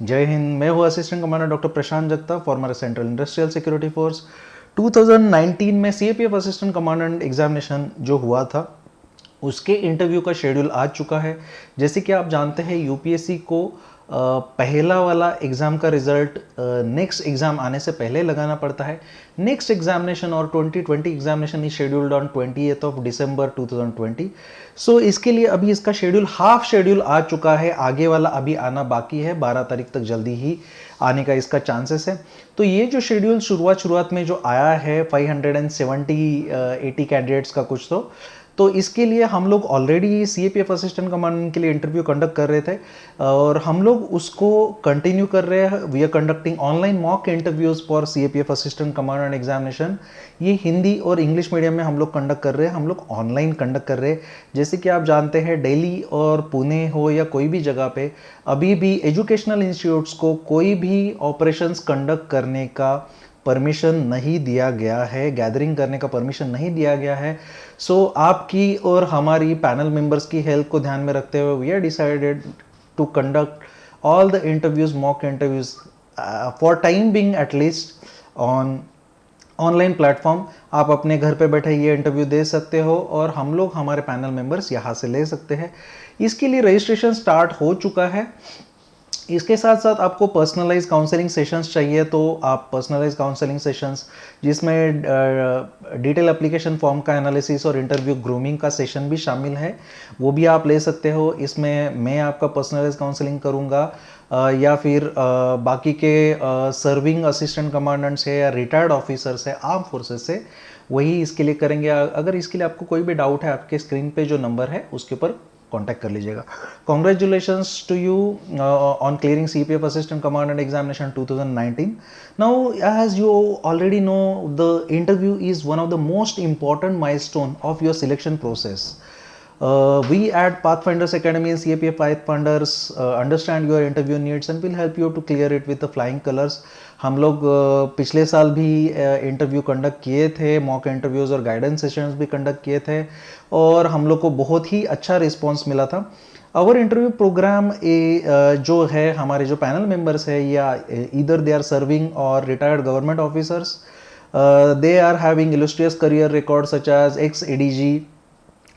जय हिंद। मैं हूँ assistant commander doctor Prashant Jagtap, former central industrial security force. 2019 में सीएपीएफ असिस्टेंट कमांडेंट एग्जामिनेशन जो हुआ था उसके इंटरव्यू का शेड्यूल आ चुका है। जैसे कि आप जानते हैं यूपीएससी को पहला वाला एग्ज़ाम का रिजल्ट नेक्स्ट एग्ज़ाम आने से पहले लगाना पड़ता है। नेक्स्ट एग्जामिनेशन और 2020 examination is scheduled on 28 of December 2020। सो इसके लिए अभी इसका शेड्यूल हाफ शेड्यूल आ चुका है, आगे वाला अभी आना बाकी है। 12 तारीख तक जल्दी ही आने का इसका चांसेस है। तो ये जो शेड्यूल शुरुआत में जो आया है 580 कैंडिडेट्स का कुछ, तो इसके लिए हम लोग ऑलरेडी सीएपीएफ असिस्टेंट कमांडेंट के लिए इंटरव्यू कंडक्ट कर रहे थे और हम लोग उसको कंटिन्यू कर रहे हैं। We are conducting online mock interviews for CAPF assistant commandant examination. ये हिंदी और इंग्लिश मीडियम में हम लोग कंडक्ट कर रहे हैं, हम लोग ऑनलाइन कंडक्ट कर रहे हैं। जैसे कि आप जानते हैं दिल्ली और पुणे हो या कोई भी जगह पे अभी भी एजुकेशनल इंस्टीट्यूट्स को कोई भी ऑपरेशंस कंडक्ट करने का परमिशन नहीं दिया गया है, गैदरिंग करने का परमिशन नहीं दिया गया है। सो आपकी और हमारी पैनल मेंबर्स की हेल्थ को ध्यान में रखते हुए we are decided to conduct all the interviews, mock interviews for time being at least on online platform. आप अपने घर पे बैठे ये इंटरव्यू दे सकते हो और हम लोग हमारे पैनल मेंबर्स यहाँ से ले सकते हैं। इसके लिए रजिस्ट्रेशन स्टार्ट हो चुका है। इसके साथ साथ आपको पर्सनलाइज काउंसलिंग सेशंस चाहिए तो आप पर्सनलाइज काउंसलिंग सेशंस, जिसमें डिटेल एप्लीकेशन फॉर्म का एनालिसिस और इंटरव्यू ग्रूमिंग का सेशन भी शामिल है, वो भी आप ले सकते हो। इसमें मैं आपका पर्सनलाइज काउंसलिंग करूँगा या फिर बाकी के सर्विंग असिस्टेंट कमांडेंट्स है या रिटायर्ड ऑफिसर्स है आर्म फोर्सेस से, वही इसके लिए करेंगे। अगर इसके लिए आपको कोई भी डाउट है, आपके स्क्रीन पे जो नंबर है उसके ऊपर कांटेक्ट कर लीजिएगा। Congratulations to you on clearing CPF Assistant Commandant Examination 2019. Now, as you already know, the interview is one of the most important milestone of your selection process. We at Pathfinders Academy and CAPF Pathfinders understand your interview needs and will help you to clear it with the flying colors. हम लोग पिछले साल भी interview conduct किए थे, mock interviews और guidance sessions भी conduct किए थे और हम लोग को बहुत ही अच्छा रिस्पांस मिला था। आवर इंटरव्यू प्रोग्राम जो है, हमारे जो पैनल मेंबर्स है या either they are serving or retired government officers, they are having illustrious career record such as ex ADG,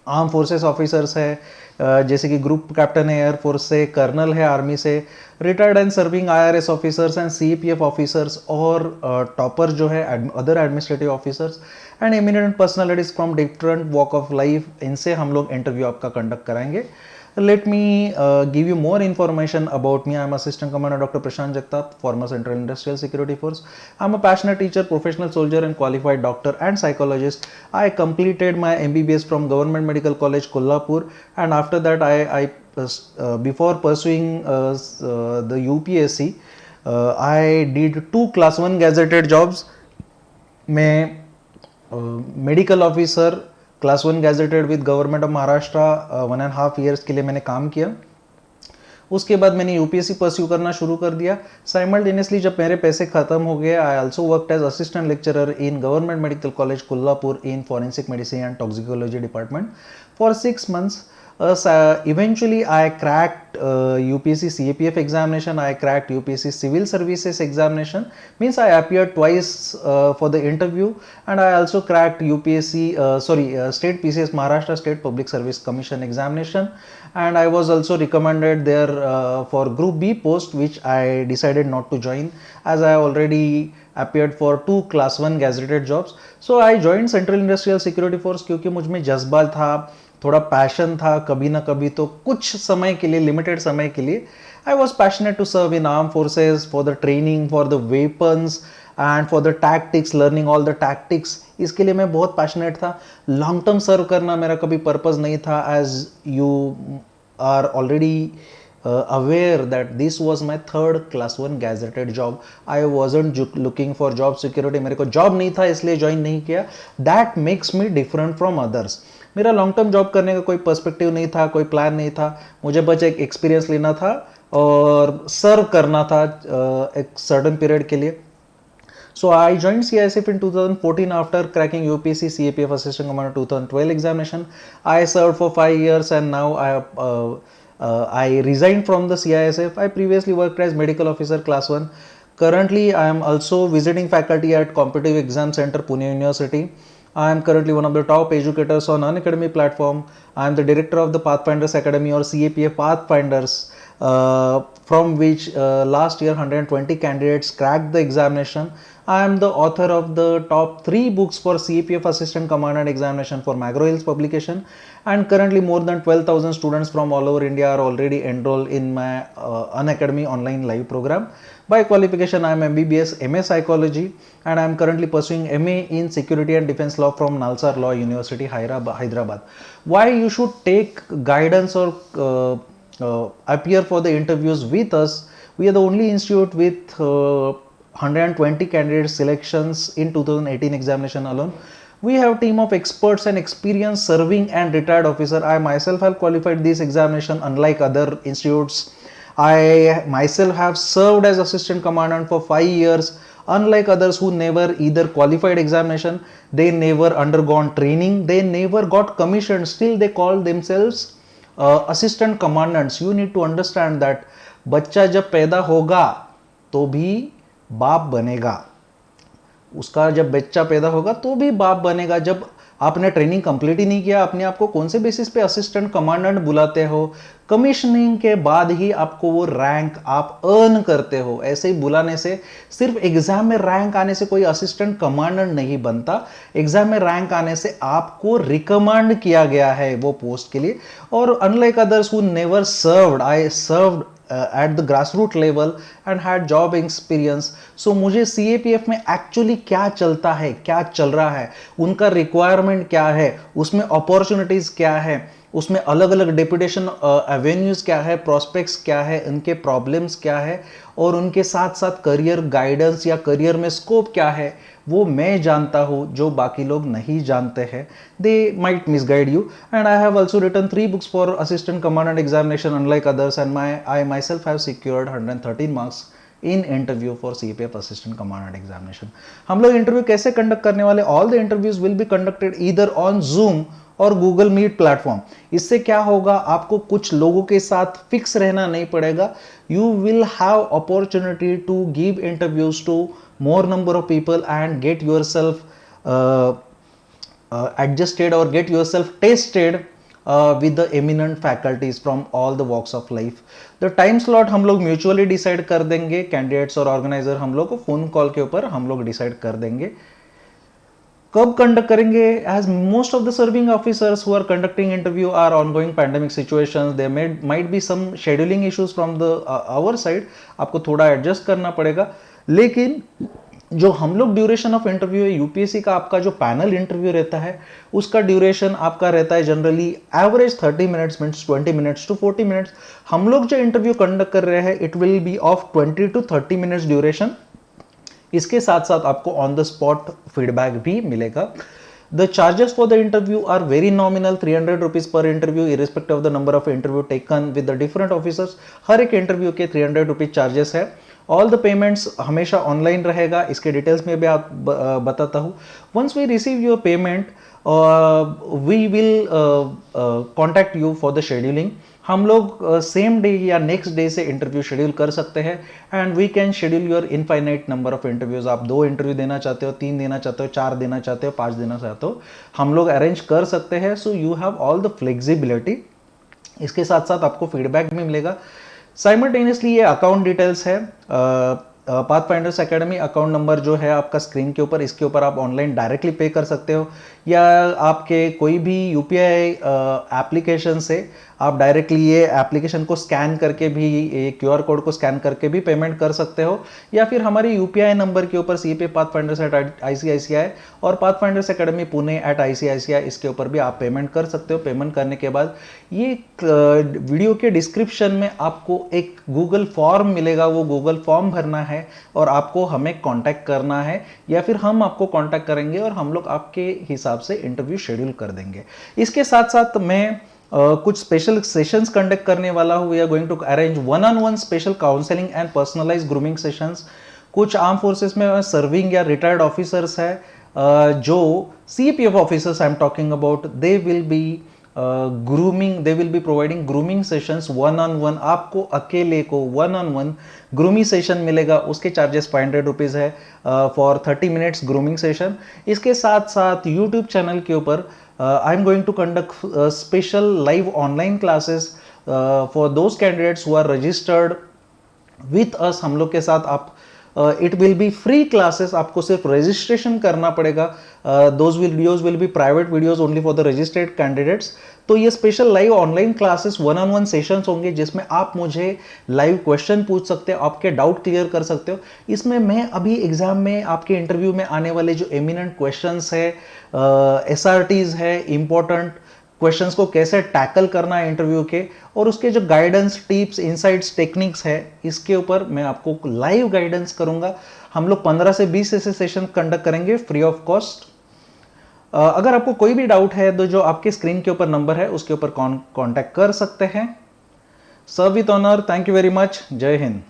arm forces officers है जैसे कि ग्रुप कैप्टन है एयरफोर्स से, कर्नल है आर्मी से, retired and serving IRS officers and CPF officers और topper जो है other administrative officers and eminent personalities from different walk of life, इनसे हम लोग इंटरव्यू आपका कंडक्ट कराएंगे। Let me give you more information about me. I am Assistant Commander Dr. Prashant Jagtap, former Central Industrial Security Force. I am a passionate teacher, professional soldier and qualified doctor and psychologist. I completed my MBBS from Government Medical College, Kolhapur, and after that before pursuing the UPSC, I did 2 class 1 gazetted jobs. मैं medical officer class 1 gazetted with government of Maharashtra 1.5 years के लिए मैंने काम किया। उसके बाद मैंने UPSC pursue करना शुरू कर दिया। साइमल्टेनियसली जब मेरे पैसे खत्म हो गए, I also worked as assistant lecturer in government medical college Kolhapur in forensic medicine and toxicology department for 6 months. Eventually I cracked UPSC CAPF examination, I cracked UPSC Civil Services examination, means I appeared twice for the interview, and I also cracked State PCS Maharashtra State Public Service Commission examination, and I was also recommended there for Group B post, which I decided not to join as I already appeared for 2 class 1 gazetted jobs. So I joined Central Industrial Security Force क्योंकि मुझ में जज्बा था, थोड़ा passion था, कभी ना कभी तो कुछ समय के लिए, लिमिटेड समय के लिए I was passionate to serve in arm forces for the training, for the weapons and for the tactics, learning all the tactics. इसके लिए मैं बहुत पैशनेट था। लॉन्ग टर्म सर्व करना मेरा कभी पर्पज़ नहीं था, as you are already aware that this was my 3rd class 1 gazetted job. I wasn't looking for job security, मेरे को जॉब नहीं था इसलिए ज्वाइन नहीं किया। That makes me different from others. मेरा लॉन्ग टर्म जॉब करने का कोई पर्सपेक्टिव नहीं था, कोई प्लान नहीं था, मुझे बस एक एक्सपीरियंस लेना था और सर्व करना था एक सर्टन पीरियड के लिए। So I joined CISF in 2014 after cracking UPSC CAPF Assistant Commander 2012 examination. I served for 5 years and now I have I resigned from the CISF. I previously worked as medical officer class 1. Currently, I am also visiting faculty at Competitive Exam Center, Pune University. I am currently one of the top educators on Unacademy platform. I am the director of the Pathfinders Academy or CAPA Pathfinders, from which last year 120 candidates cracked the examination. I am the author of the top 3 books for CAPF Assistant Commandant Examination for Magro Hills publication, and currently more than 12,000 students from all over India are already enrolled in my Unacademy online live program. By qualification, I am MBBS MA Psychology, and I am currently pursuing MA in Security and Defense Law from Nalsar Law University, Hyderabad. Why you should take guidance or appear for the interviews with us? We are the only institute with 120 candidate selections in 2018 examination alone. We have team of experts and experienced serving and retired officer. I myself have qualified this examination unlike other institutes. I myself have served as assistant commandant for 5 years, unlike others who never either qualified examination, they never undergone training, they never got commissioned, still they call themselves assistant commandants. You need to understand that बच्चा जब पैदा होगा तो भी बाप बनेगा, उसका जब बच्चा पैदा होगा तो भी बाप बनेगा. जब आपने ट्रेनिंग कंप्लीट ही नहीं किया, अपने आप को कौन से बेसिस पे असिस्टेंट कमांडेंट बुलाते हो? कमीशनिंग के बाद ही आपको वो रैंक आप अर्न करते हो. ऐसे ही बुलाने से, सिर्फ एग्जाम में रैंक आने से कोई असिस्टेंट कमांडेंट नहीं बनता. एग्जाम में रैंक आने से आपको रिकमेंड किया गया है वो पोस्ट के लिए. और unlike others who never served, I served at the grassroots level and had job experience. So मुझे CAPF में एक्चुअली क्या चलता है, क्या चल रहा है, उनका रिक्वायरमेंट क्या है, उसमें अपॉर्चुनिटीज क्या है, उसमें अलग अलग डेपुटेशन एवेन्यूज क्या है, प्रोस्पेक्ट्स क्या है, उनके प्रॉब्लम्स क्या है, और उनके साथ साथ करियर गाइडेंस या करियर में स्कोप क्या है, वो मैं जानता हूँ जो बाकी लोग नहीं जानते हैं. They might misguide you. And I have also written 3 books for assistant commandant examination unlike others, and I myself have secured 113 marks in interview for CAPF assistant commandant examination. हम लोग इंटरव्यू कैसे conduct करने वाले? All the interviews will be conducted either on Zoom और Google Meet platform. इससे क्या होगा, आपको कुछ लोगों के साथ फिक्स रहना नहीं पड़ेगा. You will have opportunity to give interviews to more number of people and get yourself adjusted or get yourself tested with the eminent faculties from all the walks of life. The time slot हम लोग mutually decide कर देंगे, candidates और organiser हम लोग को phone call के ऊपर हम लोग डिसाइड कर देंगे कब कंडक्ट करेंगे. As most of the serving officers who are conducting interview are ongoing pandemic situations, there might be some scheduling issues from the our side. आपको थोड़ा एडजस्ट करना पड़ेगा. लेकिन जो हम लोग ड्यूरेशन ऑफ इंटरव्यू है, यूपीएससी का आपका जो पैनल इंटरव्यू रहता है उसका ड्यूरेशन आपका रहता है generally average 30 minutes, 20 minutes to 40 minutes. हम लोग जो इंटरव्यू कंडक्ट कर रहे हैं it will be of 20 to 30 minutes duration. इसके साथ साथ आपको ऑन द स्पॉट फीडबैक भी मिलेगा. The charges for the interview are very nominal, 300 rupees per interview, irrespective of the number of interview taken with the different officers. हर एक interview के 300 rupees charges है. All the payments हमेशा online रहेगा, इसके details में भी आप बताता हूँ. Once we receive your payment we will contact you for the scheduling. हम लोग सेम डे या नेक्स्ट डे से इंटरव्यू शेड्यूल कर सकते हैं and we can schedule your infinite number of interviews. आप 2 इंटरव्यू देना चाहते हो, 3 देना चाहते हो, 4 देना चाहते हो, 5 देना चाहते हो, हम लोग अरेंज कर सकते हैं. So you have all the flexibility. इसके साथ साथ आपको फीडबैक भी मिलेगा. साइमल्टेनियसली ये अकाउंट डिटेल्स है. पाथफाइंडर्स एकेडमी अकाउंट नंबर जो है आपका स्क्रीन के ऊपर, इसके ऊपर आप ऑनलाइन डायरेक्टली पे कर सकते हो या आपके कोई भी यूपीआई एप्लीकेशन से आप डायरेक्टली ये एप्लीकेशन को स्कैन करके भी, ये क्यूआर कोड को स्कैन करके भी पेमेंट कर सकते हो, या फिर हमारे यूपीआई नंबर के ऊपर CAPF पाथफाइंडर्स @ICICI और पाथफाइंडर्स एकेडमी पुणे @ICICI, इसके ऊपर भी आप पेमेंट कर सकते हो. पेमेंट करने के बाद ये वीडियो के डिस्क्रिप्शन में आपको एक गूगल फॉर्म मिलेगा, वो गूगल फॉर्म भरना है और आपको हमें कांटेक्ट करना है या फिर हम आपको कांटेक्ट करेंगे और हम लोग आपके हिसाब से इंटरव्यू शेड्यूल कर देंगे. इसके साथ साथ मैं कुछ स्पेशल सेशंस कंडक्ट करने वाला हूँ. We are going to arrange 1-on-1 special counselling and personalise grooming sessions. कुछ आर्म फोर्सेस में सर्विंग या रिटायर्ड ऑफिसर्स है जो CAPF officers I am talking about, they will be grooming, they will be providing grooming sessions 1-on-1, आपको अकेले को 1-on-1 grooming session मिलेगा, उसके चार्जेस 500 रुपीज़ है फॉर 30 मिनट्स ग्रूमिंग सेशन। इसके साथ साथ यूट्यूब चैनल के ऊपर I am going to conduct special live online classes for those candidates who are registered with us, हम लोग के साथ आप it will be free classes, आपको सिर्फ रजिस्ट्रेशन करना पड़ेगा। Those videos will be private videos only for the registered candidates. तो ये special live online classes 1-on-1 sessions होंगे जिसमें आप मुझे लाइव क्वेश्चन पूछ सकते हो, आपके डाउट क्लियर कर सकते हो। इसमें मैं अभी एग्जाम में आपके इंटरव्यू में आने वाले जो एमिनेंट क्वेश्चंस है, SRTs है, इंपॉर्टेंट क्वेश्चंस को कैसे टैकल करना है इंटरव्यू के, और उसके जो गाइडेंस, टिप्स, इनसाइट्स, टेक्निक्स है, इसके ऊपर मैं आपको लाइव गाइडेंस करूंगा। हम लोग 15 से 20 ऐसे सेशन कंडक्ट करेंगे फ्री ऑफ कॉस्ट। अगर आपको कोई भी डाउट है तो जो आपके स्क्रीन के ऊपर नंबर है उसके ऊपर कॉन्टैक्ट कर सकते हैं। Serve with honour, thank you very much, जय हिंद।